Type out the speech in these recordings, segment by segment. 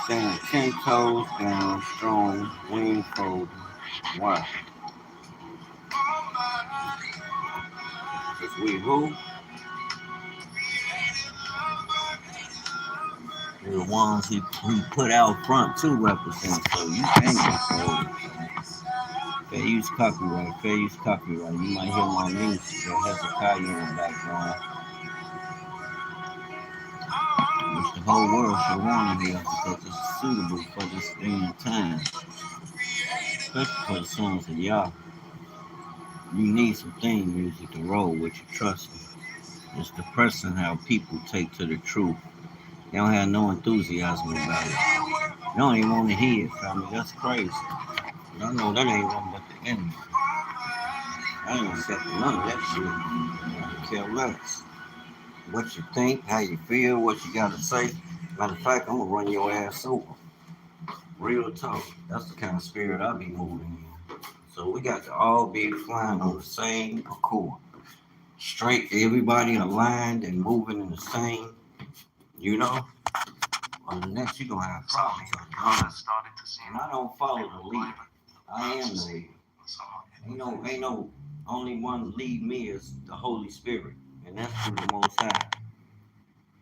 Stand 10 toes down, strong, wing folded. Why? Because we who? We're the ones he put out front to represent. So you can't control it. Fair use copyright. Fair use copyright. You might hear my music. There Hezekiah in the background. Which the whole world should want to hear because it's suitable for this day and time. Especially for the sons of Yah. You need some theme music to roll with your trust. It's depressing how people take to the truth. They don't have no enthusiasm about it. They don't even want to hear it, family. That's crazy. But I know that ain't nothing but the enemy. I ain't accepting none of that shit. I care less. What you think, how you feel, what you gotta say. Matter of fact, I'm gonna run your ass over. Real talk. That's the kind of spirit I be moving in. So we got to all be flying on the same accord. Straight, everybody aligned and moving in the same, you know. On the next, you're gonna have problems. And I don't follow the leader. I am the leader. Ain't no only one lead me is the Holy Spirit. And that's through the Most High.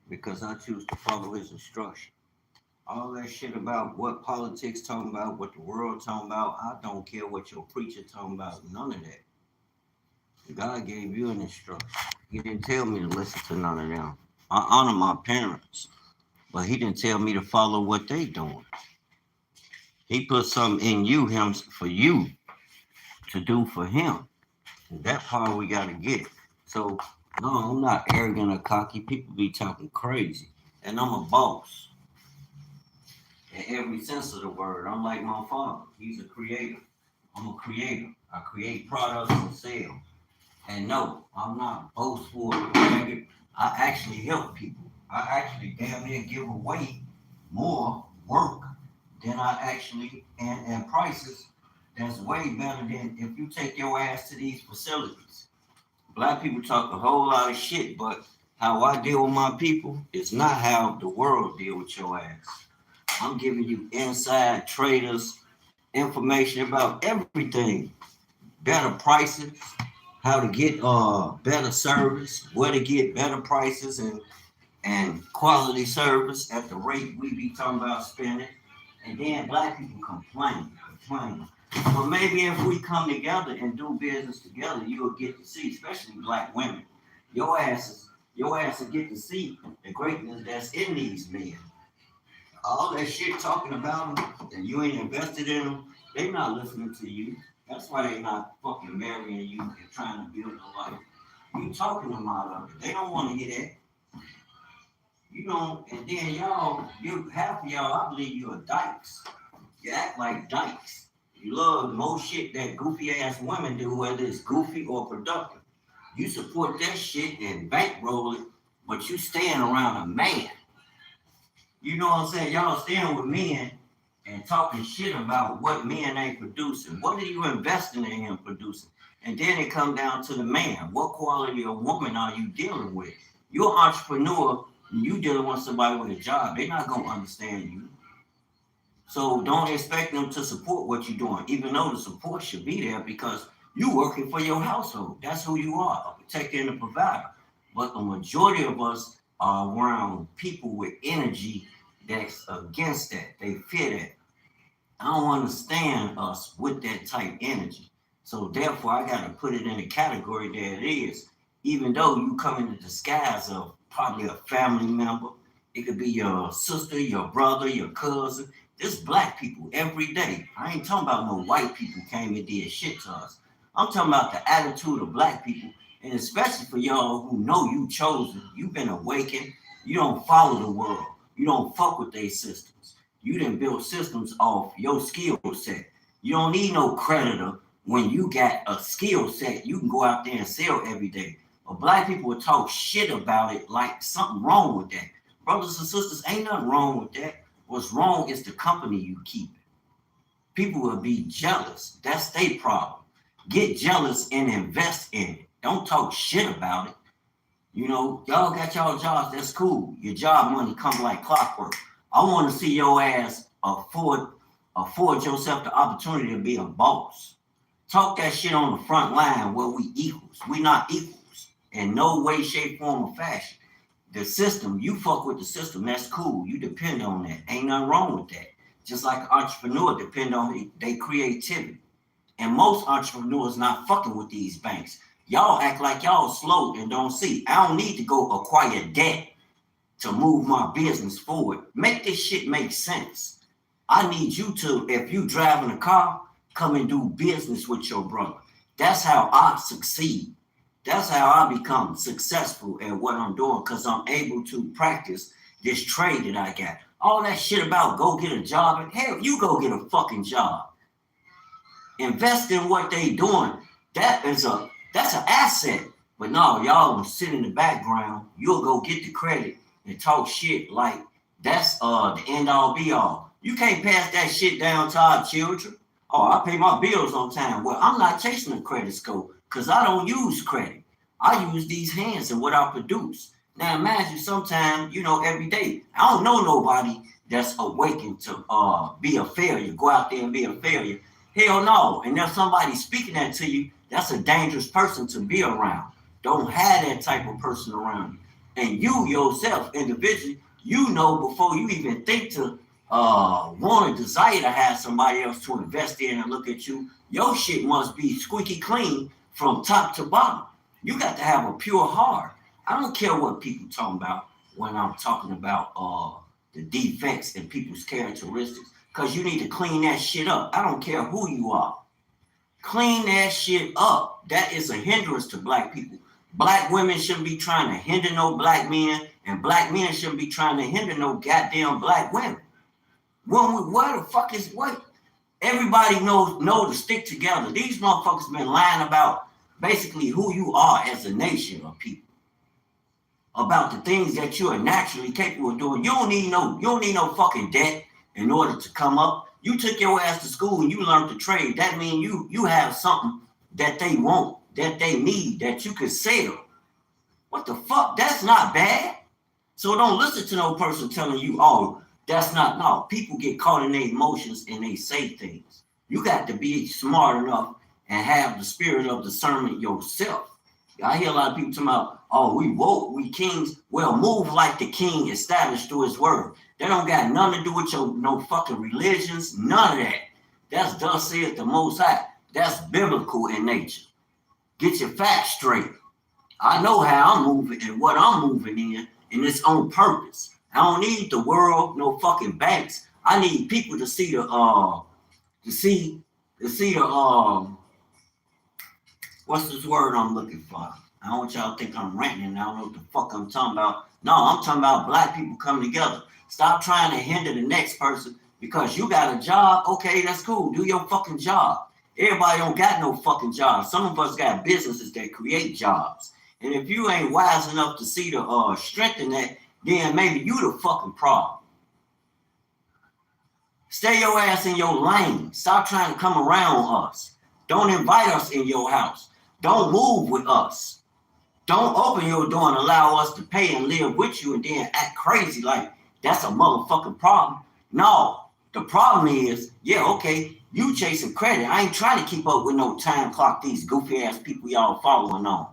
Because I choose to follow his instruction. All that shit about what politics talking about, what the world talking about, I don't care what your preacher talking about, none of that. God gave you an instruction. He didn't tell me to listen to none of them. I honor my parents, but he didn't tell me to follow what they doing. He put something in you, him for you to do for him. And that part we gotta get. So no, I'm not arrogant or cocky. People be talking crazy. And I'm a boss. In every sense of the word. I'm like my father. He's a creator. I'm a creator. I create products and sell. And no, I'm not boastful or arrogant. I actually help people. I actually damn near give away more work than I actually and prices that's way better than if you take your ass to these facilities. Black people talk a whole lot of shit, but how I deal with my people is not how the world deal with your ass. I'm giving you inside traders information about everything, better prices, how to get better service, where to get better prices and quality service at the rate we be talking about spending. And then black people complain. But maybe if we come together and do business together, you'll get to see, especially black women, your ass will get to see the greatness that's in these men. All that shit talking about them and you ain't invested in them, they not listening to you. That's why they not fucking marrying you and trying to build a life. You talking them out of it. They don't want to hear that. You know, and then y'all, you half of y'all, I believe you are dykes. You act like dykes. You love most shit that goofy ass women do, whether it's goofy or productive. You support that shit and bankroll it, but you staying around a man. You know what I'm saying? Y'all staying with men and talking shit about what men ain't producing. What are you investing in him producing? And then it come down to the man. What quality of woman are you dealing with? You're an entrepreneur and you dealing with somebody with a job. They're not gonna understand you. So don't expect them to support what you're doing, even though the support should be there because you working for your household. That's who you are, a protector and a provider. But the majority of us are around people with energy that's against that. They fear that. I don't understand us with that type energy. So therefore, I got to put it in the category that it is. Even though you come in the disguise of probably a family member, it could be your sister, your brother, your cousin. This black people every day. I ain't talking about no white people came and did shit to us. I'm talking about the attitude of black people, and especially for y'all who know you chosen, you've been awakened. You don't follow the world. You don't fuck with their systems. You didn't build systems off your skill set. You don't need no creditor when you got a skill set. You can go out there and sell every day. But black people will talk shit about it like something wrong with that. Brothers and sisters, ain't nothing wrong with that. What's wrong is the company you keep. People will be jealous. That's their problem. Get jealous and invest in it. Don't talk shit about it. You know, y'all got y'all jobs. That's cool. Your job money come like clockwork. I want to see your ass afford yourself the opportunity to be a boss. Talk that shit on the front line where we equals. We not equals in no way, shape, form, or fashion. The system, you fuck with the system, that's cool. You depend on that. Ain't nothing wrong with that. Just like an entrepreneur depend on their creativity. And most entrepreneurs not fucking with these banks. Y'all act like y'all slow and don't see. I don't need to go acquire debt to move my business forward. Make this shit make sense. I need you to, if you driving a car, come and do business with your brother. That's how I succeed. That's how I become successful at what I'm doing, because I'm able to practice this trade that I got. All that shit about go get a job, hell, you go get a fucking job. Invest in what they doing. That's an asset. But no, y'all sit in the background. You'll go get the credit and talk shit like that's the end all be all. You can't pass that shit down to our children. Oh, I pay my bills on time. Well, I'm not chasing a credit score because I don't use credit. I use these hands and what I produce. Now imagine sometimes, every day, I don't know nobody that's awakened to be a failure, go out there and be a failure. Hell no. And if somebody's speaking that to you, that's a dangerous person to be around. Don't have that type of person around you. And you yourself, individually, before you even think to want or desire to have somebody else to invest in and look at you, your shit must be squeaky clean from top to bottom. You got to have a pure heart. I don't care what people talking about when I'm talking about the defects in people's characteristics, because you need to clean that shit up. I don't care who you are. Clean that shit up. That is a hindrance to black people. Black women shouldn't be trying to hinder no black men, and black men shouldn't be trying to hinder no goddamn black women. What the fuck is what? Everybody know to stick together. These motherfuckers been lying about basically who you are as a nation of people, about the things that you are naturally capable of doing. You don't need no fucking debt in order to come up. You took your ass to school and you learned to trade. That means you have something that they want, that they need, that you could sell. What the fuck? That's not bad. So don't listen to no person telling you, oh, that's not. No, people get caught in their emotions and they say things. You got to be smart enough and have the spirit of discernment yourself. I hear a lot of people talking about, oh, we woke, we kings. Well, move like the king established through his word. That don't got nothing to do with your no fucking religions, none of that. That's thus saith the Most High. That's biblical in nature. Get your facts straight. I know how I'm moving and what I'm moving in, and it's on purpose. I don't need the world, no fucking banks. I need people to see what's this word I'm looking for? I don't want y'all to think I'm ranting and I don't know what the fuck I'm talking about. No, I'm talking about black people coming together. Stop trying to hinder the next person because you got a job. Okay, that's cool. Do your fucking job. Everybody don't got no fucking job. Some of us got businesses that create jobs. And if you ain't wise enough to see the strength in that, then maybe you the fucking problem. Stay your ass in your lane. Stop trying to come around us. Don't invite us in your house. Don't move with us. Don't open your door and allow us to pay and live with you and then act crazy like that's a motherfucking problem. No, the problem is, okay, you chasing credit. I ain't trying to keep up with no time clock, these goofy ass people y'all following on.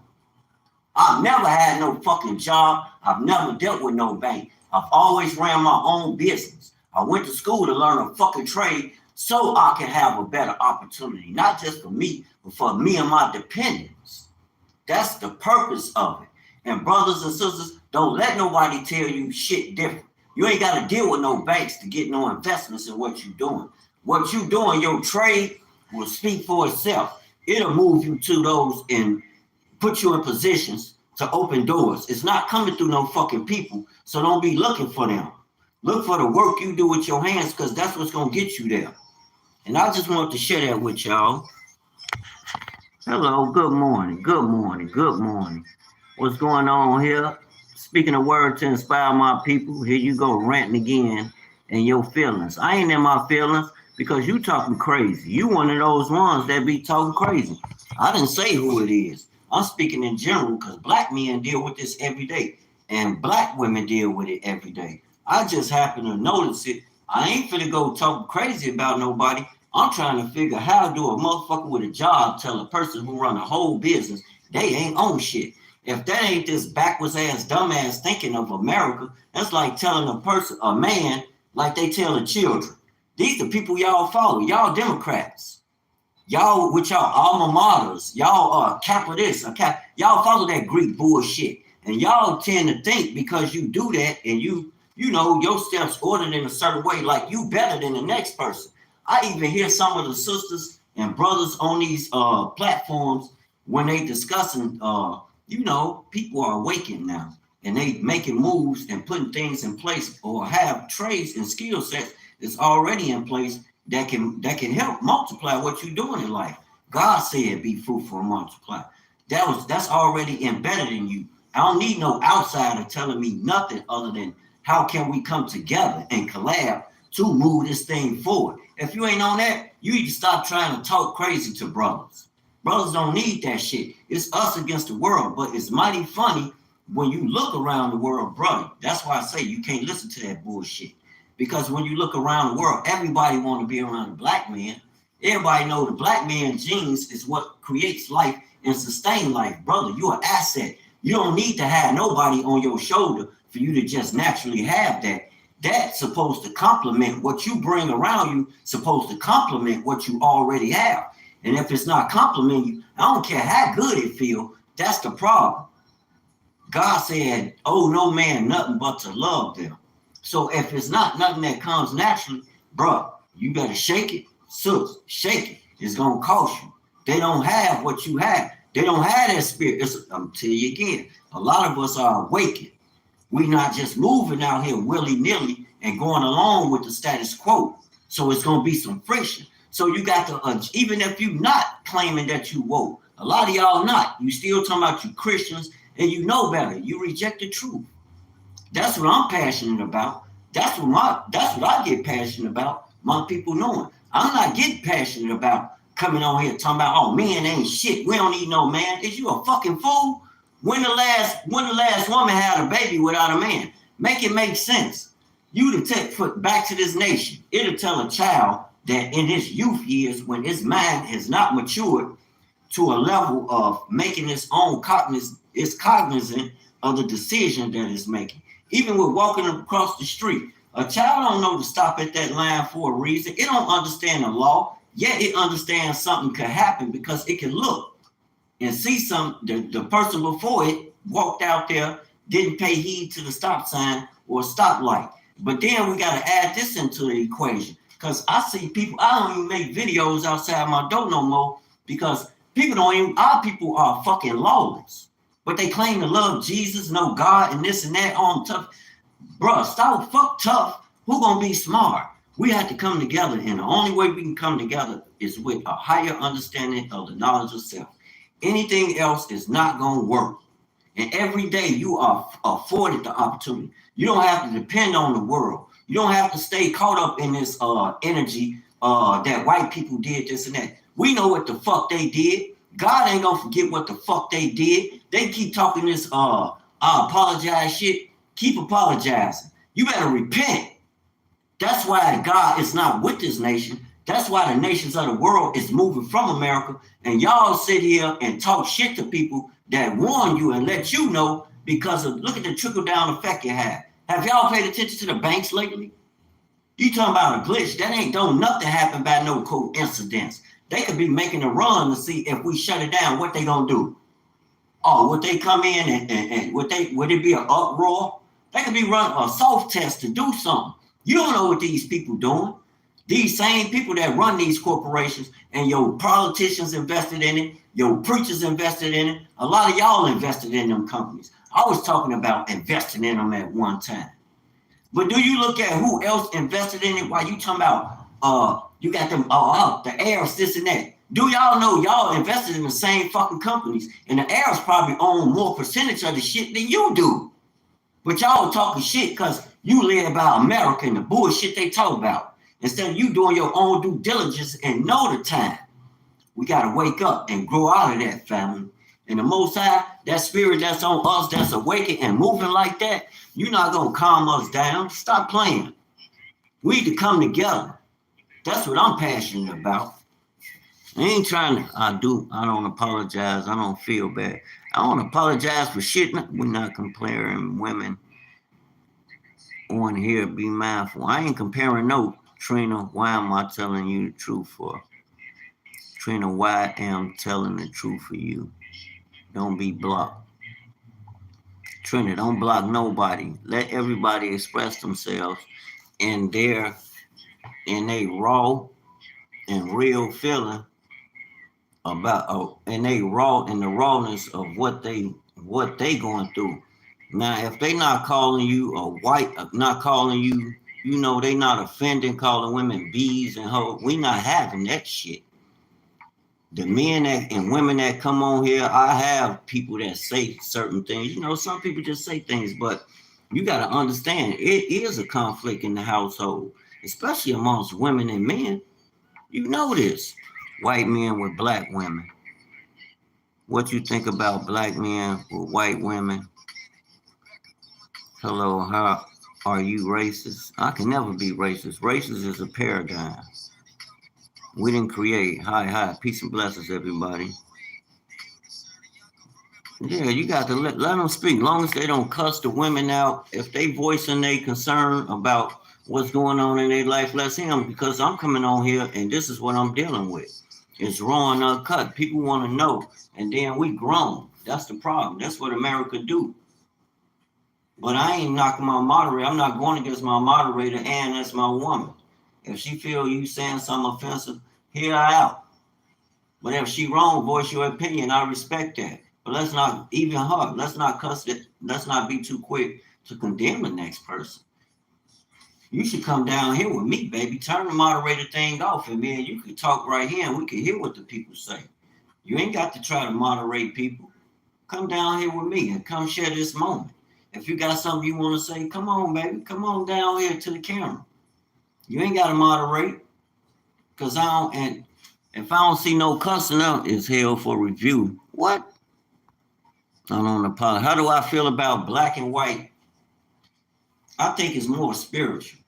I've never had no fucking job. I've never dealt with no bank. I've always ran my own business. I went to school to learn a fucking trade so I can have a better opportunity, not just for me, but for me and my dependents. That's the purpose of it. And brothers and sisters, don't let nobody tell you shit different. You ain't got to deal with no banks to get no investments in what you're doing. What you doing, your trade will speak for itself. It'll move you to those and put you in positions to open doors. It's not coming through no fucking people, so don't be looking for them. Look for the work you do with your hands, because that's what's going to get you there. And I just wanted to share that with y'all. Hello, good morning, good morning, good morning. What's going on here? Speaking a word to inspire my people, here you go ranting again in your feelings. I ain't in my feelings because you talking crazy. You one of those ones that be talking crazy. I didn't say who it is. I'm speaking in general because black men deal with this every day and black women deal with it every day. I just happen to notice it. I ain't finna go talk crazy about nobody. I'm trying to figure how do a motherfucker with a job tell a person who run a whole business they ain't own shit. If that ain't this backwards ass, dumbass thinking of America, that's like telling a person, a man, like they tell the children. These are people y'all follow. Y'all Democrats. Y'all with y'all alma maters, y'all are Kappa this, y'all follow that Greek bullshit. And y'all tend to think because you do that and you know your steps ordered in a certain way, like you better than the next person. I even hear some of the sisters and brothers on these platforms when they discussing people are awakened now and they making moves and putting things in place or have trades and skill sets that's already in place that can help multiply what you're doing in life. God said, "Be fruitful and multiply." That's already embedded in you. I don't need no outsider telling me nothing other than how can we come together and collab to move this thing forward. If you ain't on that, you need to stop trying to talk crazy to brothers. Brothers don't need that shit. It's us against the world, but it's mighty funny when you look around the world, brother. That's why I say you can't listen to that bullshit. Because when you look around the world, everybody want to be around a black man. Everybody know the black man genes is what creates life and sustain life. Brother, you're an asset. You don't need to have nobody on your shoulder for you to just naturally have that. That's supposed to complement what you bring around you, supposed to complement what you already have. And if it's not complimenting you, I don't care how good it feel, that's the problem. God said, "Oh, no man, nothing but to love them." So if it's not nothing that comes naturally, bro, you better shake it. Sus, shake it. It's gonna cost you. They don't have what you have. They don't have that spirit. I'm tell you again, a lot of us are awakened. We not just moving out here willy-nilly and going along with the status quo. So it's gonna be some friction. So you got to, even if you're not claiming that you woke, a lot of y'all not. You still talking about you Christians and you know better. You reject the truth. That's what I'm passionate about. That's what I get passionate about. My people knowing. I'm not getting passionate about coming on here talking about, oh, men ain't shit. We don't need no man. Is you a fucking fool? When the last woman had a baby without a man? Make it make sense. You to take foot back to this nation. It'll tell a child that in his youth years, when his mind has not matured to a level of making its own cognizant of the decision that it's making. Even with walking across the street, a child don't know to stop at that line for a reason. It don't understand the law, yet it understands something could happen because it can look and see the person before it walked out there, didn't pay heed to the stop sign or stoplight. But then we got to add this into the equation because I see people, I don't even make videos outside my door no more because our people are fucking lawless. But they claim to love Jesus, know God, and this and that on tough. Bruh, stop fuck tough. Who gonna be smart? We have to come together, and the only way we can come together is with a higher understanding of the knowledge of self. Anything else is not gonna work. And every day you are afforded the opportunity. You don't have to depend on the world. You don't have to stay caught up in this energy that white people did this and that. We know what the fuck they did. God ain't gonna forget what the fuck they did. They keep talking this I apologize shit. Keep apologizing. You better repent. That's why God is not with this nation. That's why the nations of the world is moving from America. And y'all sit here and talk shit to people that warn you and let you know because of look at the trickle down effect you have. Have y'all paid attention to the banks lately? You talking about a glitch? That ain't don't nothing happen by no coincidence. They could be making a run to see if we shut it down, what they gonna do? Oh, would they come in and would it be an uproar? They could be running a soft test to do something. You don't know what these people doing. These same people that run these corporations and your politicians invested in it, your preachers invested in it. A lot of y'all invested in them companies. I was talking about investing in them at one time. But do you look at who else invested in it while you talking about you got them the heirs, this and that? Do y'all know y'all invested in the same fucking companies and the heirs probably own more percentage of the shit than you do? But y'all talking shit because you live about America and the bullshit they talk about. Instead of you doing your own due diligence and know the time. We got to wake up and grow out of that, family. And the Most High, that spirit that's on us, that's awakened and moving like that, you're not going to calm us down. Stop playing. We need to come together. That's what I'm passionate about. I ain't trying to, I don't apologize. I don't feel bad. I don't apologize for shit. We're not comparing women on here. Be mindful. I ain't comparing no. Trina, why am I telling you the truth for? Trina, why am I telling the truth for you? Don't be blocked. Trina, don't block nobody. Let everybody express themselves in their raw and real feeling about and they raw in the rawness of what they going through. Now, if they not calling you a white, not calling you, they not offending, calling women bees and hoes, we not having that shit. The men and women that come on here, I have people that say certain things. Some people just say things, but you got to understand, it is a conflict in the household, especially amongst women and men. You know this. White men with black women. What you think about black men with white women? Hello, how are you racist? I can never be racist. Racist is a paradigm. We didn't create. Hi. Peace and blessings, everybody. Yeah, you got to let them speak. Long as they don't cuss the women out, if they voicing their concern about what's going on in their life, let's hear them, because I'm coming on here and this is what I'm dealing with. It's raw and uncut. People want to know, and then we grown. That's the problem. That's what America do. But I ain't knocking my moderator. I'm not going against my moderator, and that's my woman. If she feel you saying something offensive, hear her out. But if she wrong, voice your opinion. I respect that. But let's not, even her, let's not cuss it. Let's not be too quick to condemn the next person. You should come down here with me, baby. Turn the moderator thing off, and man, you can talk right here, and we can hear what the people say. You ain't got to try to moderate people. Come down here with me and come share this moment. If you got something you want to say, come on, baby. Come on down here to the camera. You ain't got to moderate, because and if I don't see no cussing out, it's hell for review. What? I don't apologize. How do I feel about black and white? I think it's more spiritual,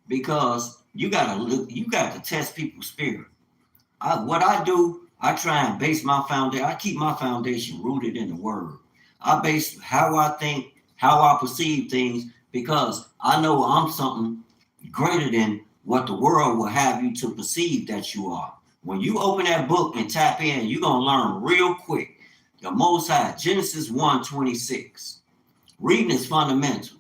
because you got to test people's spirit. What I do, I try and base my foundation. I keep my foundation rooted in the word. I base how I think, how I perceive things, because I know I'm something greater than what the world will have you to perceive that you are. When you open that book and tap in, you're going to learn real quick. The Most High, Genesis 1:26. Reading is fundamental.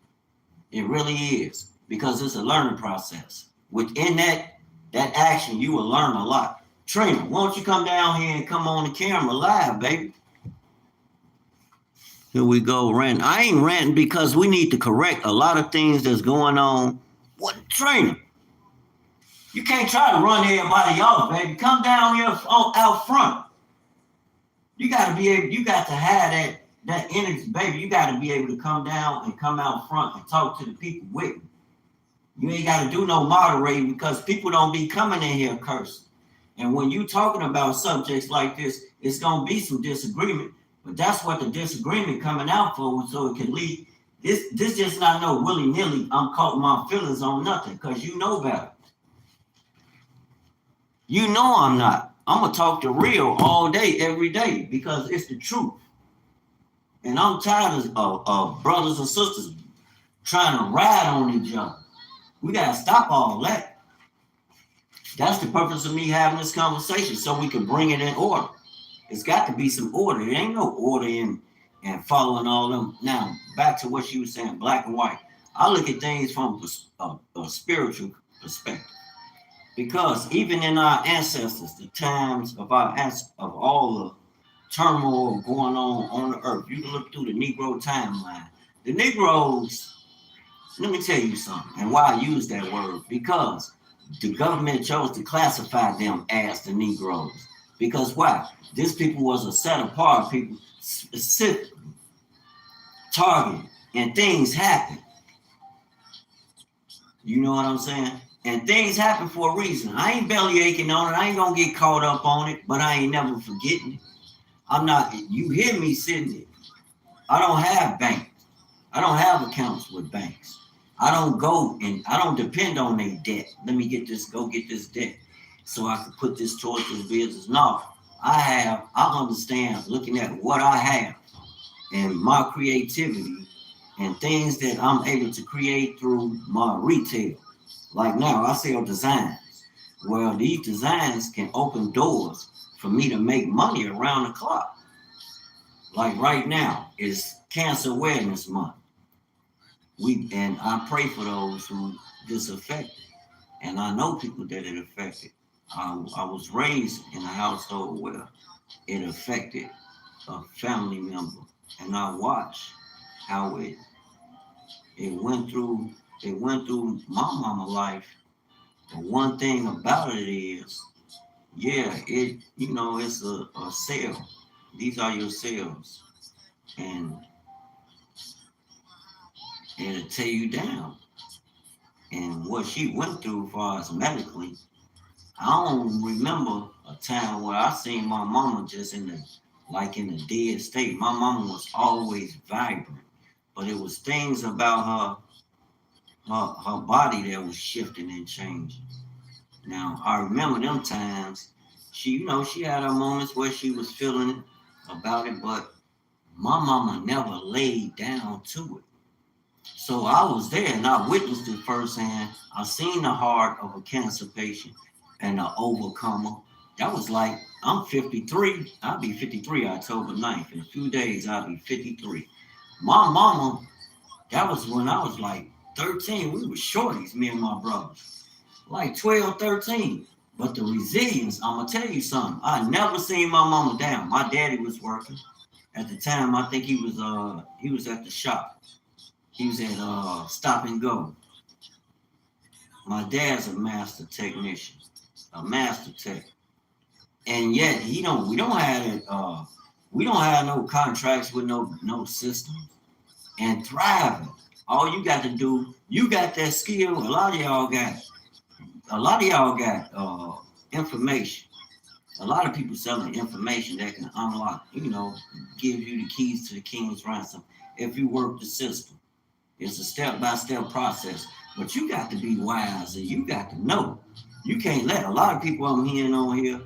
It really is, because it's a learning process. Within that action, you will learn a lot. Trina, why don't you come down here and come on the camera live, baby? Here we go, rant. I ain't ranting, because we need to correct a lot of things that's going on. What, Trina? You can't try to run everybody off, baby. Come down here out front. You got to be able. You got to have that energy, baby. You got to be able to come down and come out front and talk to the people with me. You ain't got to do no moderating, because people don't be coming in here cursing. And when you talking about subjects like this, it's gonna be some disagreement. But that's what the disagreement coming out for, so it can lead. This just not no willy-nilly, I'm caught my feelings on nothing, because you know better. You know I'm not. I'm going to talk the real all day, every day, because it's the truth. And I'm tired of brothers and sisters trying to ride on each other. We got to stop all that. That's the purpose of me having this conversation, so we can bring it in order. It's got to be some order. There ain't no order in following all them. Now, back to what you were saying, black and white. I look at things from a spiritual perspective, because even in our ancestors, the times of all the turmoil going on the earth, you can look through the Negro timeline. The Negroes, let me tell you something, and why I use that word, because the government chose to classify them as the Negroes. Because why? This people was a set apart people, specific, targeted, and things happen. You know what I'm saying? And things happen for a reason. I ain't belly aching on it. I ain't gonna get caught up on it, but I ain't never forgetting it. I'm not, you hear me sitting there. I don't have banks. I don't have accounts with banks. I don't go and I don't depend on their debt. Let me go get this debt so I can put this towards this business. No, I understand looking at what I have and my creativity and things that I'm able to create through my retail. Like now, I sell designs. Well, these designs can open doors for me to make money around the clock. Like right now is Cancer Awareness Month. And I pray for those who this affected, and I know people that it affected. I was raised in a household where it affected a family member, and I watched how it went through my mama life. But one thing about it is, yeah, it's a cell. These are your cells, and it'll tear you down. And what she went through, as far as medically, I don't remember a time where I seen my mama just in the dead state. My mama was always vibrant, but it was things about her body that was shifting and changing. Now I remember them times. She had her moments where she was feeling about it, but my mama never laid down to it. So I was there and I witnessed it firsthand. I seen the heart of a cancer patient and an overcomer. That was like, I'm 53. I'll be 53 October 9th. In a few days, I'll be 53. My mama, that was when I was like 13. We were shorties, me and my brothers. Like 12, 13. But the resilience, I'm going to tell you something. I never seen my mama down. My daddy was working. At the time, I think he was at the shop. He was at Stop and Go. My dad's a master technician, a master tech, and yet we don't have no contracts with no systems and thriving. All you got to do, you got that skill. A lot of y'all got information. A lot of people selling information that can unlock, give you the keys to the king's ransom if you work the system. It's a step-by-step process, but you got to be wise and you got to know. You can't let a lot of people I'm hearing on here,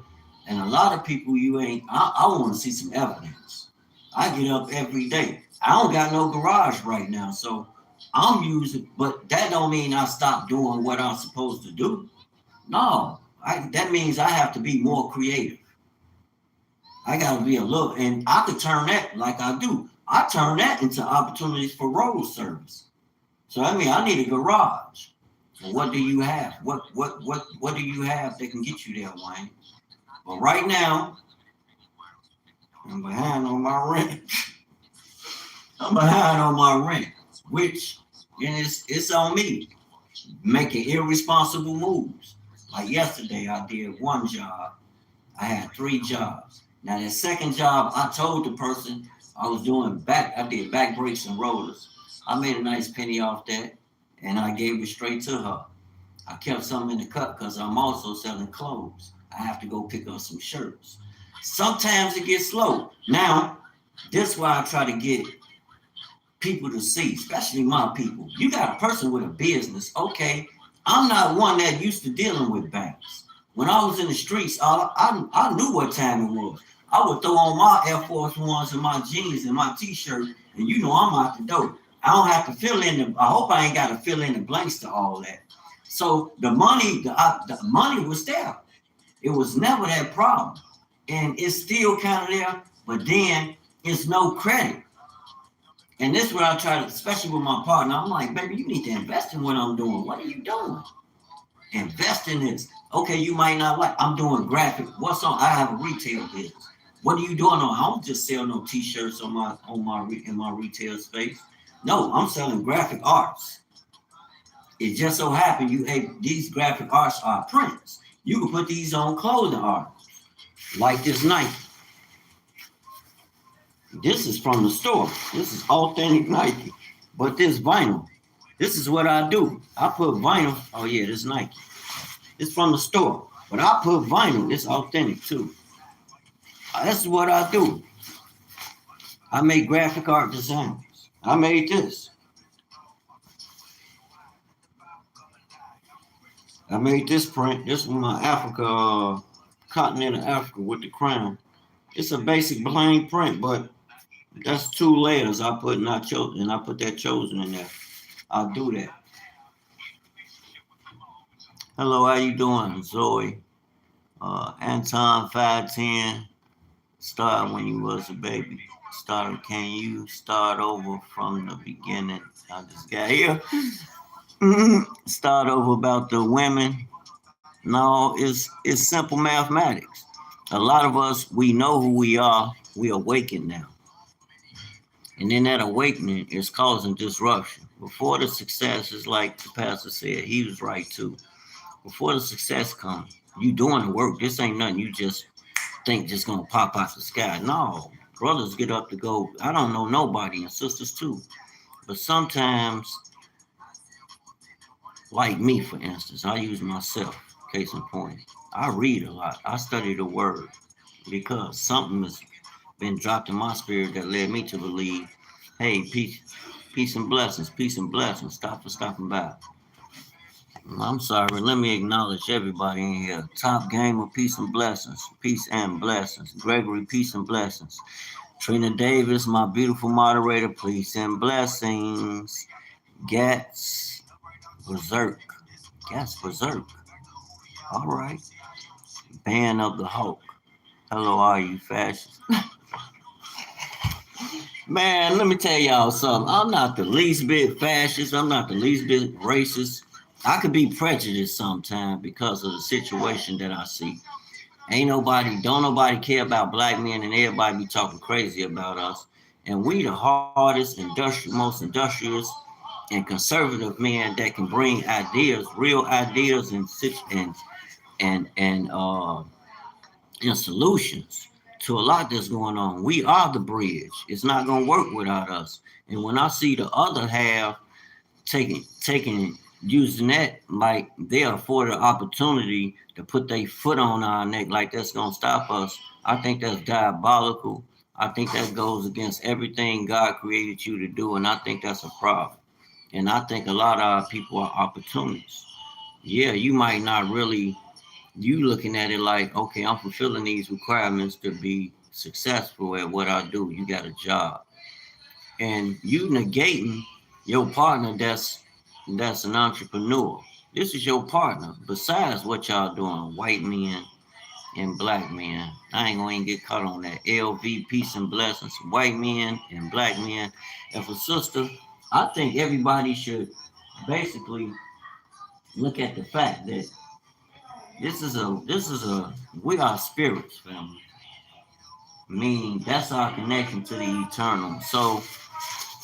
and a lot of people you ain't. I want to see some evidence. I get up every day. I don't got no garage right now, so I'm using. But that don't mean I stop doing what I'm supposed to do. No, that means I have to be more creative. I got to be a little, and I could turn that like I do. I turn that into opportunities for road service. So I mean, I need a garage. So what do you have? What do you have that can get you there, Wayne? Well, right now, I'm behind on my rent. Which it's on me. Making irresponsible moves. Like yesterday, I did one job. I had 3 jobs. Now that second job, I told the person I was doing I did back brakes and rollers. I made a nice penny off that, and I gave it straight to her. I kept some in the cut because I'm also selling clothes. I have to go pick up some shirts. Sometimes it gets slow. Now, this is why I try to get people to see, especially my people. You got a person with a business. Okay, I'm not one that used to dealing with banks. When I was in the streets, I knew what time it was. I would throw on my Air Force Ones and my jeans and my T-shirt, and I'm out the door. I don't have to fill in I hope I ain't got to fill in the blanks to all that. So the money was there. It was never that problem. And it's still kind of there, but then it's no credit. And this is what I try to, especially with my partner, I'm like, baby, you need to invest in what I'm doing. What are you doing? Invest in this. Okay, you might not like, I'm doing graphic. I have a retail business. What are you doing? I don't just sell no T-shirts in my retail space. No, I'm selling graphic arts. It just so happened these graphic arts are prints. You can put these on clothing art, like this Nike. This is from the store. This is authentic Nike, but this vinyl. This is what I do. I put vinyl. Oh yeah, this Nike. It's from the store, but I put vinyl. It's authentic too. That's what I do. I made graphic art designs. I made this. I made this print. This was my Africa, continent of Africa with the crown. It's a basic plain print, but that's two layers I put and I chose, and I put that chosen in there. I'll do that. Hello, how you doing, Zoe? Anton 510. Start when you was a baby. Start. Can you start over from the beginning? I just got here. Start over about the women. No, it's simple mathematics. A lot of us we know who we are. We awaken now, and then that awakening is causing disruption. Before the success is like the pastor said, he was right too. Before the success comes, you doing the work. This ain't nothing you just think just gonna pop out the sky. No, brothers get up to go. I don't know nobody, and sisters too. But sometimes, like me, for instance, I use myself. Case in point, I read a lot. I study the word because something has been dropped in my spirit that led me to believe, hey, peace and blessings, peace and blessings. Stop for stopping by. I'm sorry. Let me acknowledge everybody in here. Top game of peace and blessings. Peace and blessings. Gregory, peace and blessings. Trina Davis, my beautiful moderator, peace and blessings. Gats Berserk. Gats Berserk. All right. Band of the Hulk. Hello, are you fascists? Man, let me tell y'all something. I'm not the least bit fascist. I'm not the least bit racist. I could be prejudiced sometimes because of the situation that I see. Don't nobody care about black men, and everybody be talking crazy about us. And we the hardest, most industrious, and conservative men that can bring ideas, real ideas, and solutions to a lot that's going on. We are the bridge. It's not gonna work without us. And when I see the other half taking using that like they afforded an opportunity to put their foot on our neck like that's gonna stop us. I think that's diabolical. I think that goes against everything God created you to do, and I think that's a problem. And I think a lot of our people are opportunists. Yeah, you might not really you looking at it like, okay, I'm fulfilling these requirements to be successful at what I do. You got a job and you negating your partner that's an entrepreneur. This is your partner. Besides what y'all doing, white men and black men. I ain't gonna even get caught on that. LV, peace and blessings. White men and black men. And for sister, I think everybody should basically look at the fact that this is a we are spirits, family. Meaning that's our connection to the eternal. So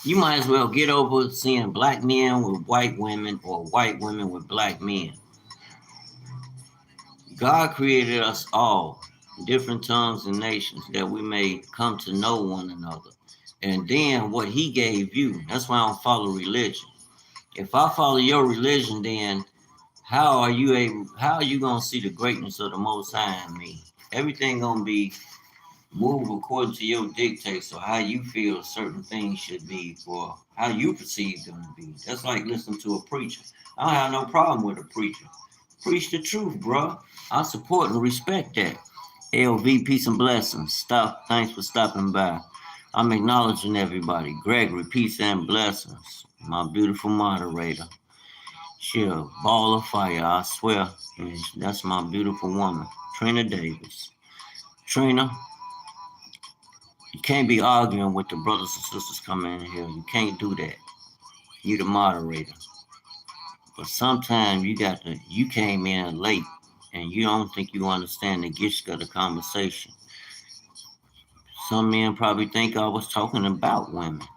you might as well get over seeing black men with white women or white women with black men. God created us all, different tongues and nations, that we may come to know one another. And then what he gave you, that's why I don't follow religion. If I follow your religion, then how are you gonna see the greatness of the most high in me? Everything gonna be move according to your dictates or how you feel certain things should be or how you perceive them to be. That's like listening to a preacher. I don't have no problem with a preacher. Preach the truth, bro. I support and respect that. LV, peace and blessings. Stop. Thanks for stopping by. I'm acknowledging everybody. Gregory, peace and blessings. My beautiful moderator. She'll ball of fire, I swear. That's my beautiful woman, Trina Davis. Trina, you can't be arguing with the brothers and sisters coming in here. You can't do that. You the moderator. But sometimes you came in late and you don't think you understand the gist of the conversation. Some men probably think I was talking about women.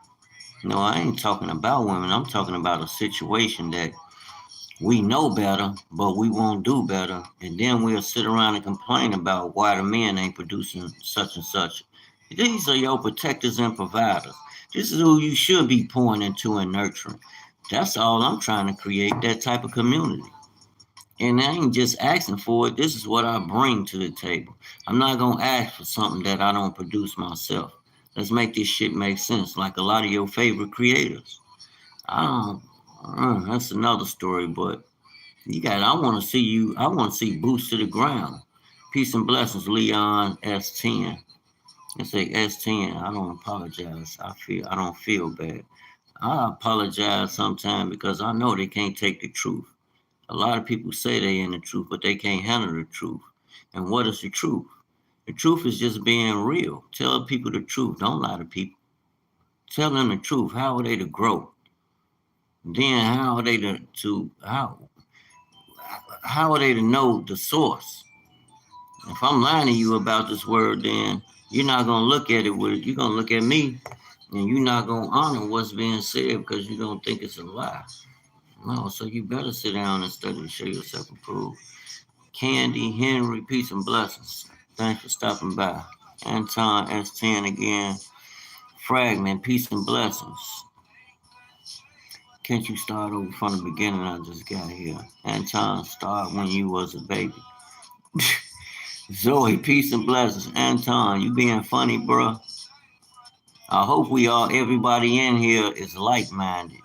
No, I ain't talking about women. I'm talking about a situation that we know better, but we won't do better. And then we'll sit around and complain about why the men ain't producing such and such. These are your protectors and providers. This is who you should be pouring into and nurturing. That's all I'm trying to create, that type of community. And I ain't just asking for it. This is what I bring to the table. I'm not going to ask for something that I don't produce myself. Let's make this shit make sense. Like a lot of your favorite creators. I don't. That's another story, but you got. I want to see you. I want to see boots to the ground. Peace and blessings, Leon S10. It's a S10. I don't apologize. I don't feel bad. I apologize sometimes because I know they can't take the truth. A lot of people say they in the truth, but they can't handle the truth. And what is the truth? The truth is just being real. Tell people the truth. Don't lie to people. Tell them the truth. How are they to grow? Then how are they how are they to know the source? If I'm lying to you about this word, then you're not gonna look at it with you're gonna look at me and you're not gonna honor what's being said because you don't think it's a lie. No, so you better sit down and study to show yourself approved. Candy, Henry, peace and blessings. Thanks for stopping by. Anton S10 again. Fragment, peace and blessings. Can't you start over from the beginning? I just got here. Anton, start when you was a baby. Zoe, peace and blessings. Anton, you being funny, bro. I hope everybody in here is like-minded.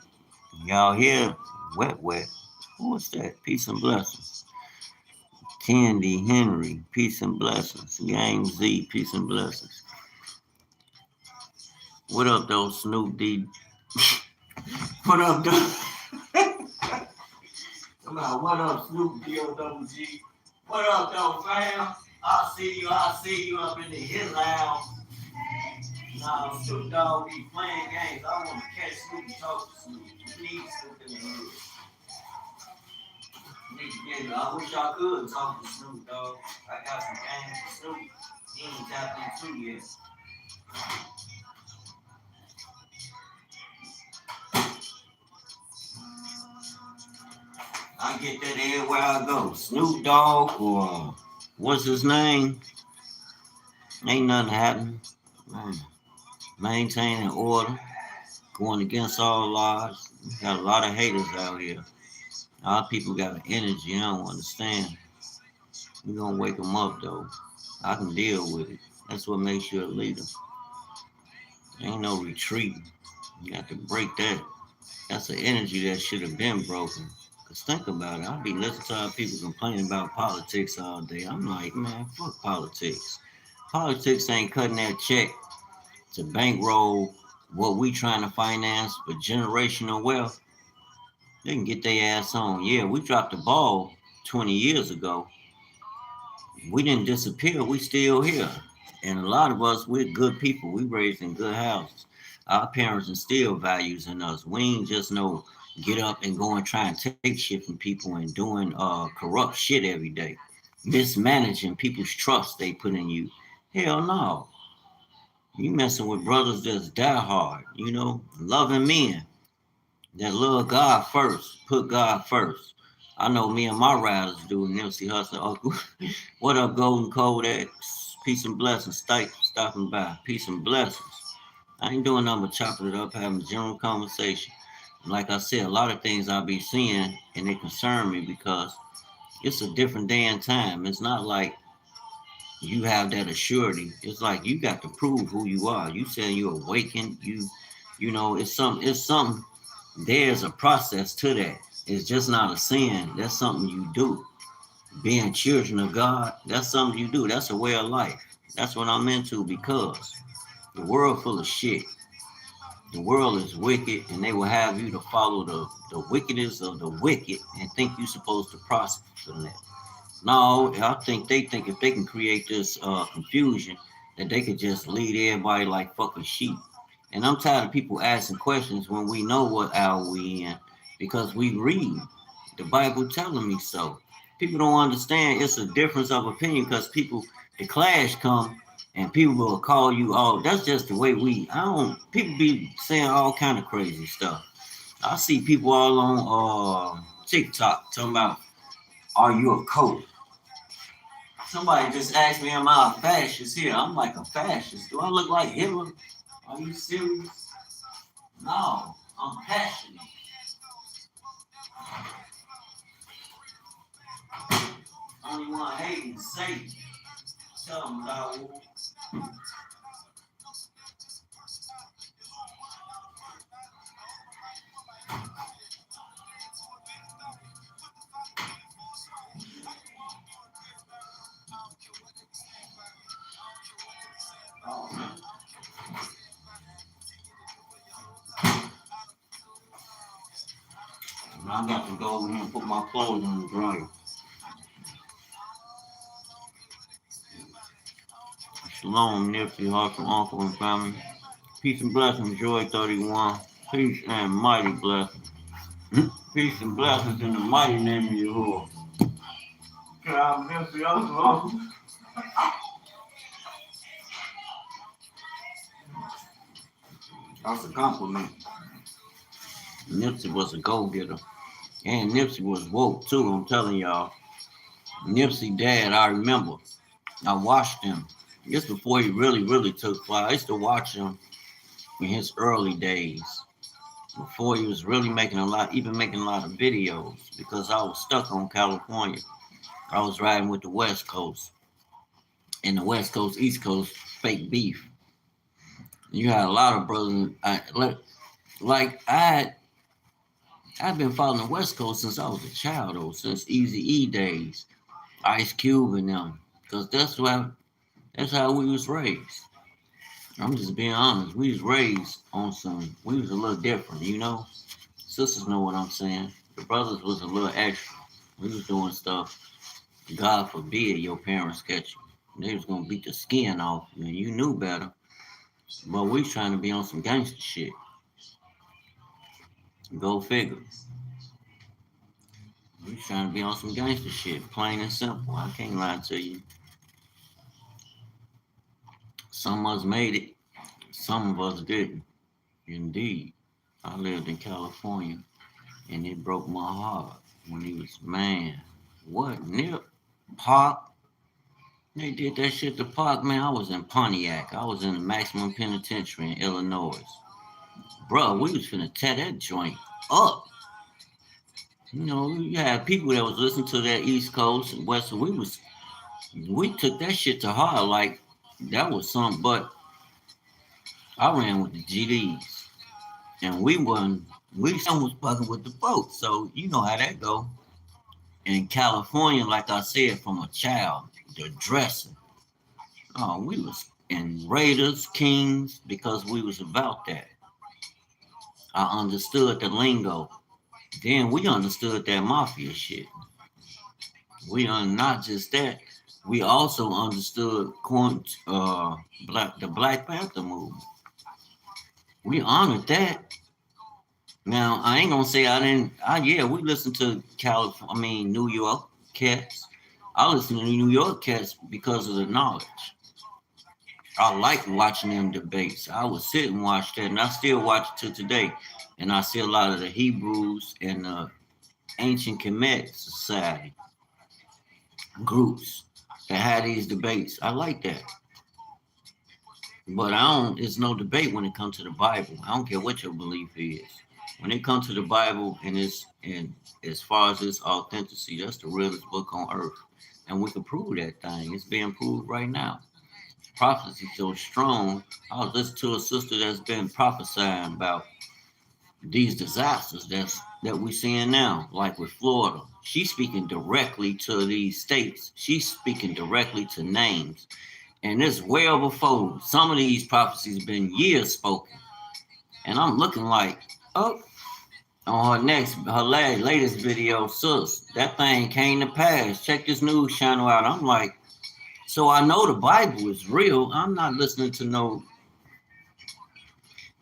Y'all here? Wet. What's that? Peace and blessings. Candy, Henry, peace and blessings. Gang Z, peace and blessings. What up, though, Snoop D? What up, though? Come on, what up, Snoop D-O-double-G? What up, though, fam? I'll see you up in the hit lounge. Nah, Snoop Dogg be playing games. I want to catch Snoop and talk to Snoop. You need Snoop in the hood. I wish I could talk to Snoop, dog. I got some games for Snoop. He ain't tapped into yet. I get that everywhere I go. Snoop Dogg or what's his name? Ain't nothing happening. Maintaining order. Going against all odds. Got a lot of haters out here. A lot of people got an energy I don't understand. We're gonna wake them up though. I can deal with it. That's what makes you a leader. Ain't no retreating. You got to break that. That's an energy that should have been broken. Cause think about it. I be listening to other people complaining about politics all day. I'm like, man, fuck politics. Politics ain't cutting that check to bankroll what we trying to finance for generational wealth. They can get their ass on. Yeah, we dropped the ball 20 years ago. We didn't disappear. We still here. And a lot of us, we're good people. We raised in good houses. Our parents instill values in us. We ain't just no get up and go and try and take shit from people and doing corrupt shit every day. Mismanaging people's trust they put in you. Hell no. You messing with brothers that's die hard, loving men that love God first, put God first. I know me and my riders do. Nipsey Hussle, Uncle. What up, Golden Kodak? Peace and blessings. Stopping by. Peace and blessings. I ain't doing nothing but chopping it up, having a general conversation. Like I said, a lot of things I be seeing and they concern me because it's a different day and time. It's not like you have that assurity. It's like you got to prove who you are. You saying you awakened. It's something. There's a process to that. It's just not a sin. That's something you do. Being children of God, that's something you do. That's a way of life. That's what I'm into because the world full of shit. The world is wicked, and they will have you to follow the wickedness of the wicked and think you're supposed to prosper from that. No, I think they think if they can create this confusion, that they could just lead everybody like fucking sheep. And I'm tired of people asking questions when we know what hour we in because we read the Bible telling me so. People don't understand it's a difference of opinion because the clash come and people will call you all. That's just the way people be saying all kind of crazy stuff. I see people all on TikTok talking about, are you a coach? Somebody just asked me, am I a fascist here? I'm like, a fascist? Do I look like Hitler? Are you serious? No, I'm passionate. Only one hating Satan. Tell them, dog. I got to go over here and put my clothes in the dryer. Shalom, Nipsey, Hussle, Uncle, and family. Peace and blessings, Joy 31. Peace and mighty blessings. Peace and blessings in the mighty name of Yahuwah. God, Nipsey, Hussle. That's a compliment. Nipsey was a go-getter. And Nipsey was woke too, I'm telling y'all. Nipsey dad, I remember. I watched him. Just before he really took flight. I used to watch him in his early days. Before he was really making a lot of videos, because I was stuck on California. I was riding with the West Coast. And the West Coast, East Coast, fake beef. You had a lot of brothers. I've been following the West Coast since I was a child, though, since Easy E days, Ice Cube and them, because that's how we was raised. I'm just being honest. We was raised on we was a little different, you know. Sisters know what I'm saying. The brothers was a little extra. We was doing stuff. God forbid your parents catch you. They was gonna beat the skin off you, and you knew better. But we was trying to be on some gangster shit. Go figure. We trying to be on some gangster shit, plain and simple. I can't lie to you. Some of us made it, some of us didn't. Indeed. I lived in California, and it broke my heart when he was, man, what, Nip, Park? They did that shit to Park, man. I was in Pontiac. I was in the maximum penitentiary in Illinois. Bro, we was finna tear that joint up. You know, you had people that was listening to that East Coast and West. We took that shit to heart like that was something. But I ran with the GDs, and we was fucking with the folks. So you know how that go. In California, like I said, from a child, the dressing. Oh, we was in Raiders, Kings, because we was about that. I understood the lingo. Then we understood that mafia shit. We are not just that. We also understood the Black Panther movement. We honored that. Now I ain't gonna say I didn't. We listened to New York cats. I listened to New York cats because of the knowledge. I like watching them debates. I would sit and watch that, and I still watch it to today. And I see a lot of the Hebrews and ancient Kemet society groups that had these debates. I like that. But it's no debate when it comes to the Bible. I don't care what your belief is. When it comes to the Bible and as far as its authenticity, that's the realest book on earth. And we can prove that thing. It's being proved right now. Prophecy so strong. I was listening to a sister that's been prophesying about these disasters that we're seeing now, like with Florida. She's speaking directly to these states. She's speaking directly to names. And it's well before some of these prophecies been years spoken. And I'm looking like, oh, on her latest video, sis, that thing came to pass. Check this news channel out. I'm like, so I know the Bible is real. I'm not listening to no.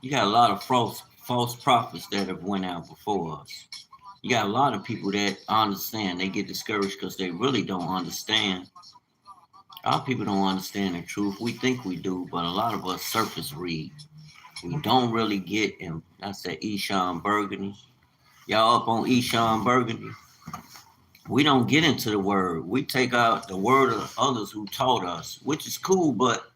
You got a lot of false prophets that have went out before us. You got a lot of people that understand. They get discouraged because they really don't understand. Our people don't understand the truth. We think we do, but a lot of us surface read. We don't really get, and that's that Eshawn Burgundy. Y'all up on Eshawn Burgundy? We don't get into the word. We take out the word of others who taught us, which is cool, but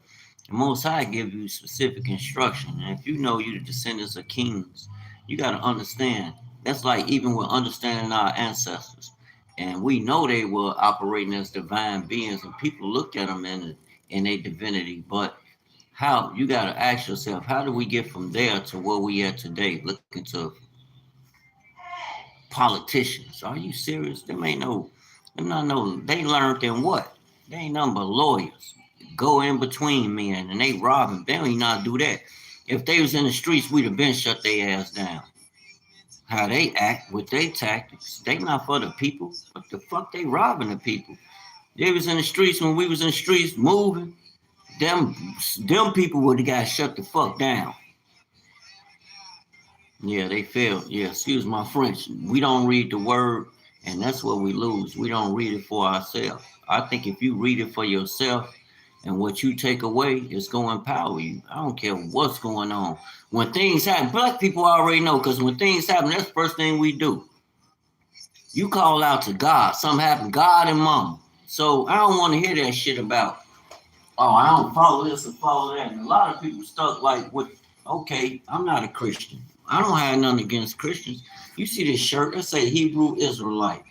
the Most High give you specific instruction. And if you know you're the descendants of kings, you got to understand. That's like even with understanding our ancestors. And we know they were operating as divine beings, and people looked at them in their divinity. But how, you got to ask yourself, how do we get from there to where we at today? Looking to politicians. Are you serious? They learned in what? They ain't nothing but lawyers. Go in between men and they robbing. They don't even know how to do that. If they was in the streets, we'd have been shut their ass down. how they act with their tactics. They not for the people. What the fuck they robbing the people? They was in the streets when we was in the streets moving. Them them people would have got shut the fuck down. Yeah, they failed. Yeah, excuse my French. We don't read the word, and that's what we lose. We don't read it for ourselves. I think if you read it for yourself and what you take away is going to empower you. I don't care what's going on. When things happen, black people already know because when things happen, that's the first thing we do. You call out to God. Something happened, God and mama. So I don't want to hear that shit about, oh, I don't follow this or follow that. And a lot of people stuck like with, okay, I'm not a Christian. I don't have nothing against Christians. You see this shirt that say Hebrew Israelite.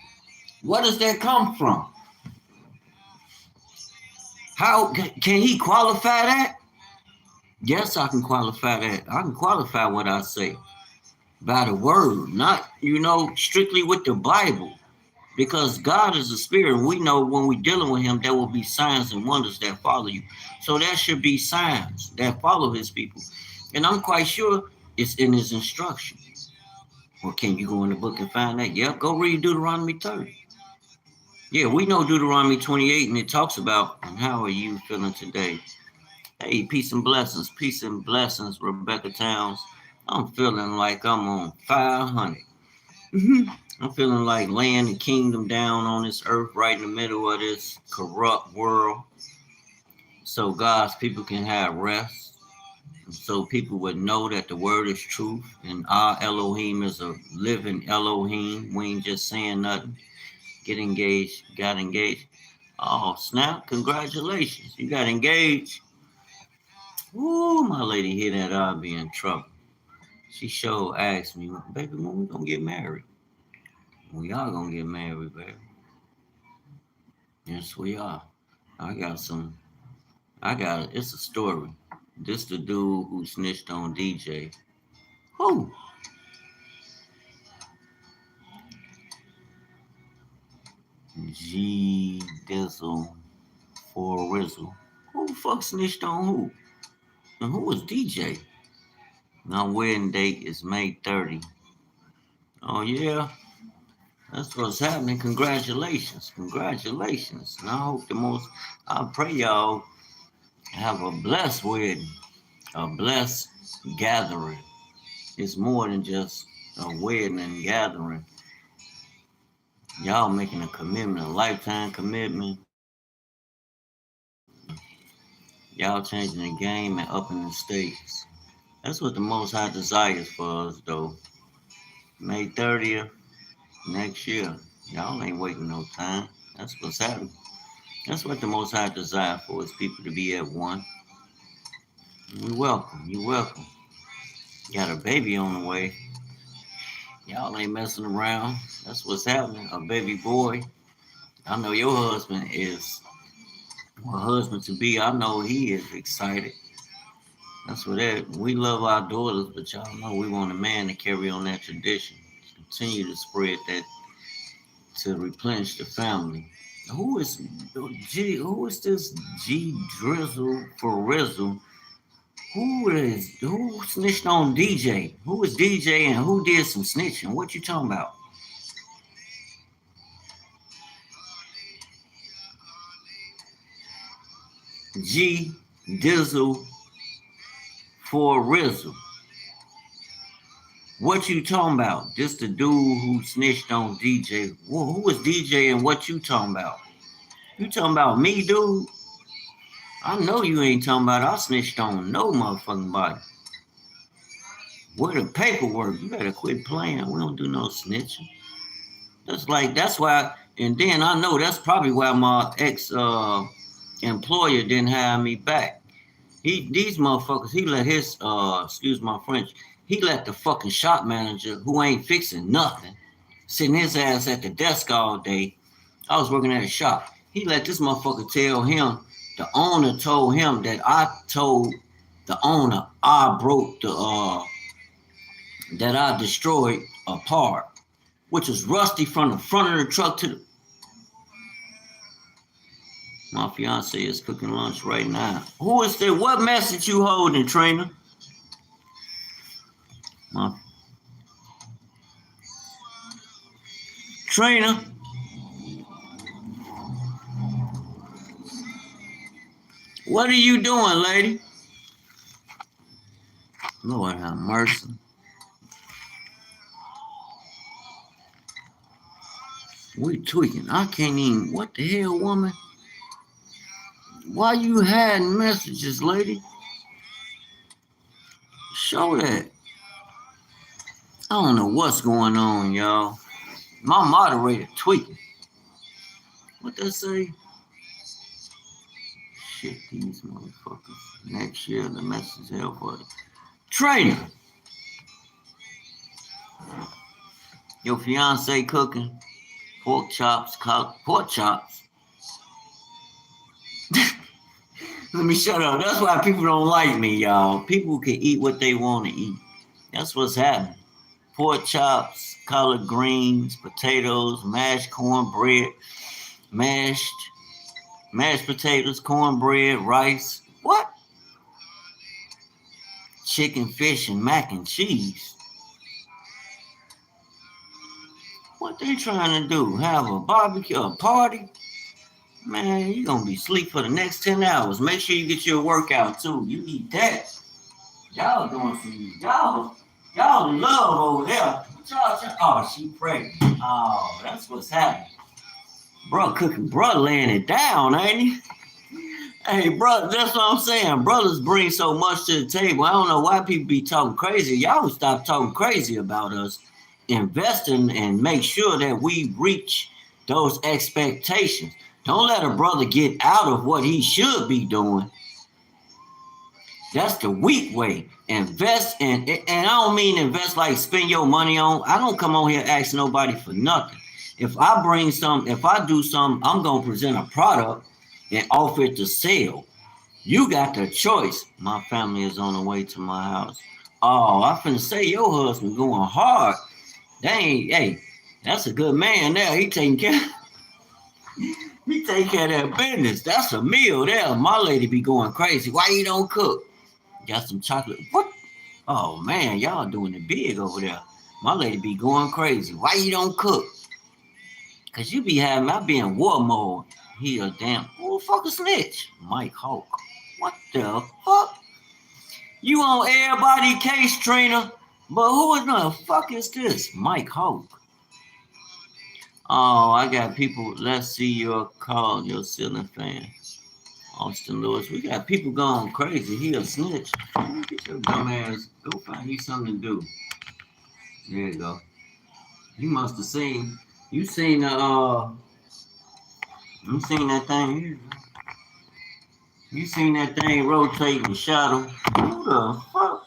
Where does that come from? How can he qualify that? Yes, I can qualify that. I can qualify what I say by the word, not, strictly with the Bible. Because God is a spirit, and we know when we're dealing with him, there will be signs and wonders that follow you. So there should be signs that follow his people. And I'm quite sure it's in his instruction. Well, can you go in the book and find that? Yep, go read Deuteronomy 30. Yeah, we know Deuteronomy 28, and it talks about how are you feeling today. Hey, peace and blessings, Rebecca Towns. I'm feeling like I'm on 500. I'm feeling like laying the kingdom down on this earth right in the middle of this corrupt world so God's people can have rest. So people would know that the word is truth and our Elohim is a living Elohim. We ain't just saying nothing. Get engaged, got engaged. Oh, snap. Congratulations. You got engaged. Ooh, my lady hear that, I'll be in trouble. She sure asked me, baby, when we gonna get married? We are gonna get married, baby. Yes, we are. I got it's a story. This the dude who snitched on DJ. Who? G Dizzle for Rizzle. Who the fuck snitched on who? And who was DJ? My wedding date is May 30. Oh yeah? That's what's happening. Congratulations. Congratulations. And I pray y'all have a blessed wedding, a blessed gathering. It's more than just a wedding and gathering. Y'all making a commitment, a lifetime commitment. Y'all changing the game and upping the stakes. That's what the Most High desires for us, though. May 30th, next year. Y'all ain't waiting no time. That's what's happening. That's what the Most High desire for is people to be at one. You're welcome. You're welcome. Got a baby on the way. Y'all ain't messing around. That's what's happening. A baby boy. I know your husband is, well, husband to be. I know he is excited. That's what we love our daughters, but y'all know we want a man to carry on that tradition. Continue to spread that to replenish the family. Who is this G Drizzle for Rizzle? Who snitched on DJ? Who is DJ and who did some snitching? What you talking about? G Dizzle for Rizzle. What you talking about? Just the dude who snitched on DJ. Well, who was DJ and what you talking about? You talking about me, dude? I know you ain't talking about I snitched on no motherfucking body. Where the paperwork? You better quit playing. We don't do no snitching. That's why, and then I know that's probably why my ex employer didn't hire me back. These motherfuckers, he let his excuse my French, he let the fucking shop manager who ain't fixing nothing, sitting his ass at the desk all day. I was working at a shop. He let this motherfucker tell him, the owner told him that I told the owner I broke that I destroyed a part, which was rusty from the front of the truck to the... My fiance is cooking lunch right now. Who is there? What message you holding, Trina? Trina, what are you doing, lady? Lord have mercy. We tweaking. I can't even. What the hell, woman? Why you hiding messages, lady? Show that. I don't know what's going on, y'all. My moderator tweaking. What they say? Shit, these motherfuckers. Next year, the message hell for it. Trainer. Your fiance cooking pork chops. Let me shut up. That's why people don't like me, y'all. People can eat what they want to eat. That's what's happening. Pork chops, collard greens, potatoes, mashed cornbread, mashed potatoes, cornbread, rice. What? Chicken, fish, and mac and cheese. What they trying to do? Have a barbecue, a party? Man, you gonna be asleep for the next 10 hours. Make sure you get your workout too. You eat that. Y'all doing some y'all in love over there. Oh, she pregnant. Oh, that's what's happening. Bro cooking, bro laying it down, ain't he? Hey, bro, that's what I'm saying. Brothers bring so much to the table. I don't know why people be talking crazy. Y'all would stop talking crazy about us. Investing and make sure that we reach those expectations. Don't let a brother get out of what he should be doing. That's the weak way. Invest and I don't mean invest like spend your money on. I don't come on here asking nobody for nothing. If I do something, I'm gonna present a product and offer it to sell. You got the choice. My family is on the way to my house. Oh, I finna say your husband going hard. Hey, that's a good man there. He taking care of that business. That's a meal there. My lady be going crazy. Why you don't cook? Got some chocolate. What? Oh man, y'all doing it big over there. My lady be going crazy. Why you don't cook? Cause you be having, I be in war mode. He a damn, who the fuck a snitch? Mike Hulk. What the fuck? You on everybody case, Trina? But who in the fuck is this? Mike Hulk. Oh, I got people. Let's see your call, your ceiling fan. Austin Lewis. We got people going crazy. He a snitch. Get your dumb ass. Go find you something to do. There you go. You must have seen. You seen that thing. You seen that thing rotating shadow. Who the fuck?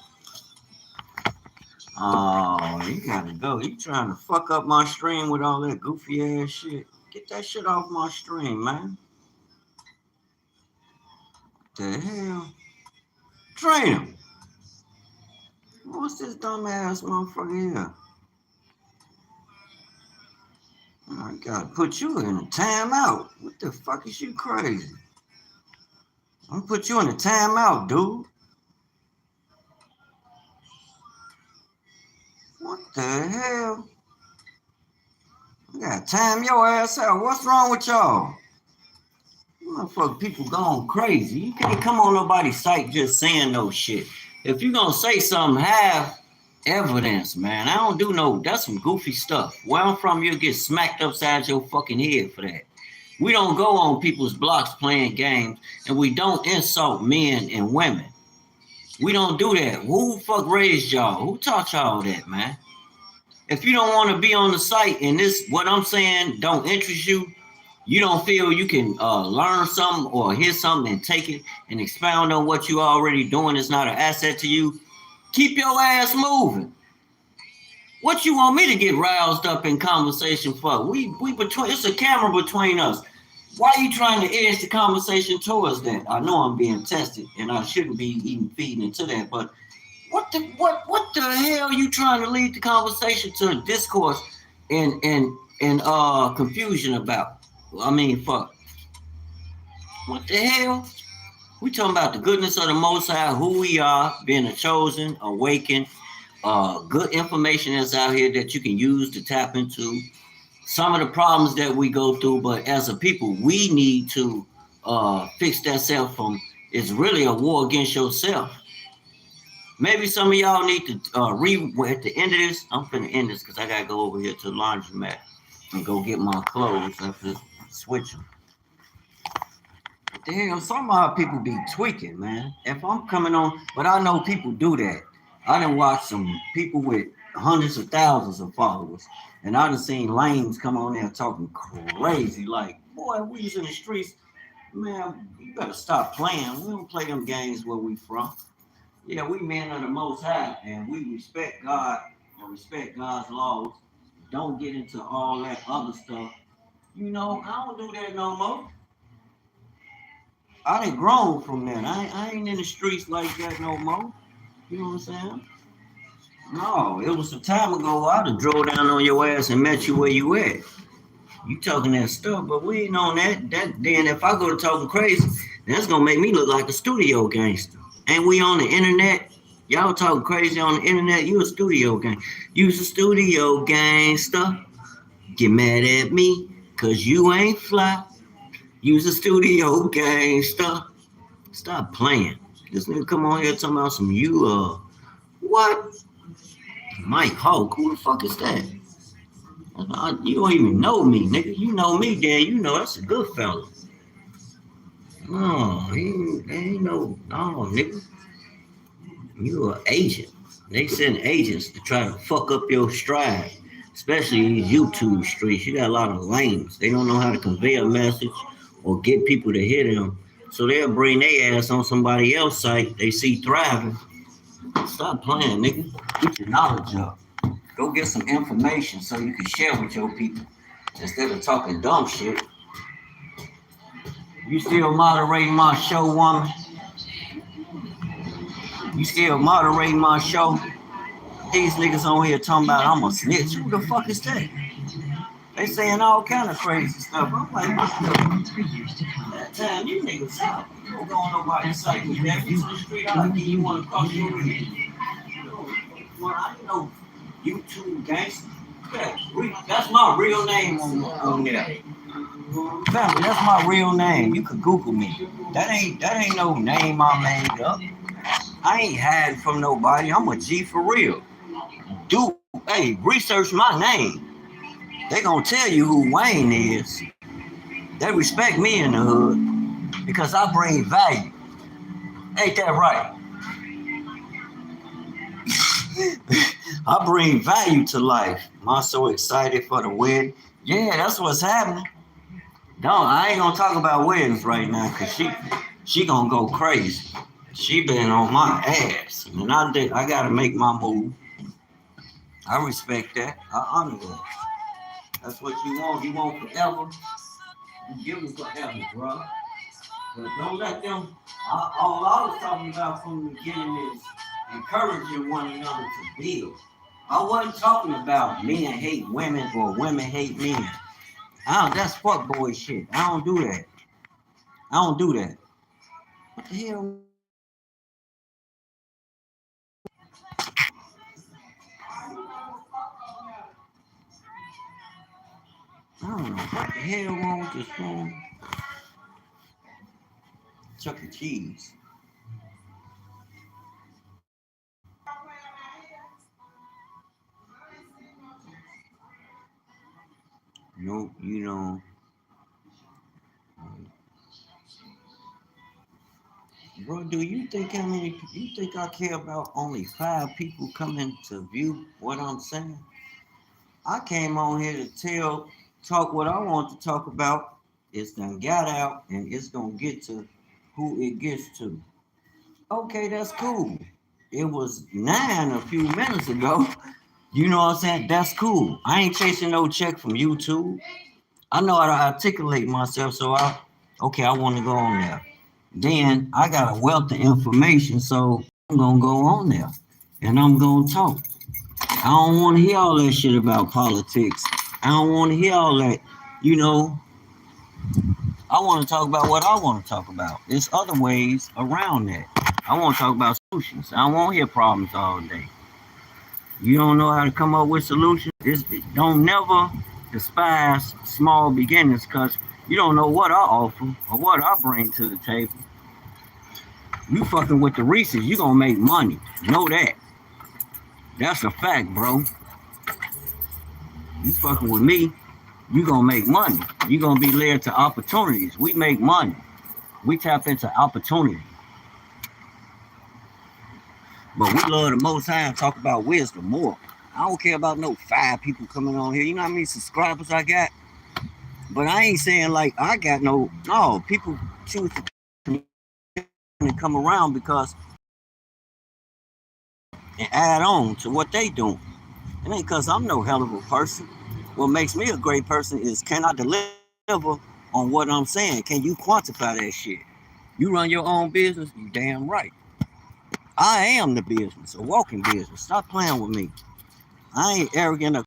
Oh, you gotta go. You trying to fuck up my stream with all that goofy ass shit. Get that shit off my stream, man. The hell? Trainer. What's this dumbass motherfucker here? I gotta put you in a timeout. What the fuck is you crazy? I'm gonna put you in a timeout, dude. What the hell? I gotta time your ass out. What's wrong with y'all? Motherfucker, people going crazy. You can't come on nobody's site just saying no shit. If you gonna say something, have evidence, man. I don't do no, that's some goofy stuff. Where I'm from, you'll get smacked upside your fucking head for that. We don't go on people's blocks playing games, and we don't insult men and women. We don't do that. Who the fuck raised y'all? Who taught y'all that, man? If you don't want to be on the site and this, what I'm saying, don't interest you, you don't feel you can learn something or hear something and take it and expound on what you already doing is not an asset to you, keep your ass moving. What you want me to get roused up in conversation for? We between, it's a camera between us. Why are you trying to edge the conversation towards that? I know I'm being tested and I shouldn't be even feeding into that, but what the hell are you trying to lead the conversation to a discourse and confusion about? I mean, fuck. What the hell? We talking about the goodness of the Most High, who we are, being a chosen, awakened, good information that's out here that you can use to tap into. some of the problems that we go through, but as a people, we need to fix that self from. It's really a war against yourself. Maybe some of y'all need to at the end of this. I'm finna end this because I gotta go over here to the laundromat and go get my clothes. I have to switch them. Damn, some of our people be tweaking, man. If I'm coming on, but I know people do that. I done watched some people with hundreds of thousands of followers, and I done seen lames come on there talking crazy. Like, boy, we was in the streets, man. You better stop playing. We don't play them games where we from. Yeah, we men of the Most High, and we respect God and respect God's laws. Don't get into all that other stuff. You know, I don't do that no more. I done grown from that. I ain't in the streets like that no more. You know what I'm saying? No, it was some time ago. I'd have drove down on your ass and met you where you at. You talking that stuff, but we ain't on that. Then if I go to talking crazy, that's gonna make me look like a studio gangster. And we on the internet. Y'all talking crazy on the internet. You a studio gang. You's a studio gangster. Get mad at me, cause you ain't fly. You's a studio gangster. Stop playing. This nigga come on here talking about some what? Mike Hulk, who the fuck is that? You don't even know me, nigga. You know me, then you know that's a good fella. No, he ain't no nigga. You an agent. They send agents to try to fuck up your stride, especially these YouTube streets. You got a lot of lames. They don't know how to convey a message or get people to hear them. So they'll bring their ass on somebody else's site they see thriving. Stop playing, nigga. Get your knowledge up. Go get some information so you can share with your people instead of talking dumb shit. You still moderating my show, woman? You still moderating my show? These niggas on here talking about I'm a snitch. Who the fuck is that? They saying all kind of crazy stuff. I'm like, that time you niggas out. You don't go on nobody's site with that. You to the street, I'll give you one across your head. I know YouTube gangster. That's my real name on there. Family, that's my real name. You could Google me. That ain't no name I made up. I ain't hiding from nobody. I'm a G for real. Hey, research my name. They gonna tell you who Wayne is. They respect me in the hood because I bring value. Ain't that right? I bring value to life. Am I so excited for the wedding? Yeah, that's what's happening. I ain't gonna talk about weddings right now because she gonna go crazy. She been on my ass, and I gotta make my move. I respect that. I honor that. That's what you want. You want forever. You give them forever, bro. But don't let them. All I was talking about from the beginning is encouraging one another to build. I wasn't talking about men hate women or women hate men. That's fuckboy shit. I don't do that. I don't do that. What the hell? I don't know what the hell wrong with this phone. Chuck E. Cheese. Nope, you know. Bro, do you think you think I care about only 5 people coming to view what I'm saying? I came on here to talk what I want to talk about. It's done got out and it's gonna get to who it gets to. Okay, that's cool. It was 9 a few minutes ago. You know what I'm saying? That's cool. I ain't chasing no check from YouTube. I know how to articulate myself, so I want to go on there. Then I got a wealth of information, so I'm gonna go on there and I'm gonna talk. I don't want to hear all that shit about politics. I don't want to hear all that. You know, I want to talk about what I want to talk about. There's other ways around that. I want to talk about solutions. I don't want to hear problems all day. You don't know how to come up with solutions. Don't never despise small beginnings because you don't know what I offer or what I bring to the table. You fucking with the Reese's, you gonna make money. Know that. That's a fact, bro. You fucking with me, you gonna make money. You gonna be led to opportunities. We make money. We tap into opportunity. But we love the most high and talk about wisdom more. I don't care about no 5 people coming on here. You know how many subscribers I got? But I ain't saying like I got no, people choose to come around because and add on to what they doing. It ain't because I'm no hell of a person. What makes me a great person is can I deliver on what I'm saying? Can you quantify that shit? You run your own business, you damn right. I am the business, a walking business. Stop playing with me. I ain't arrogant or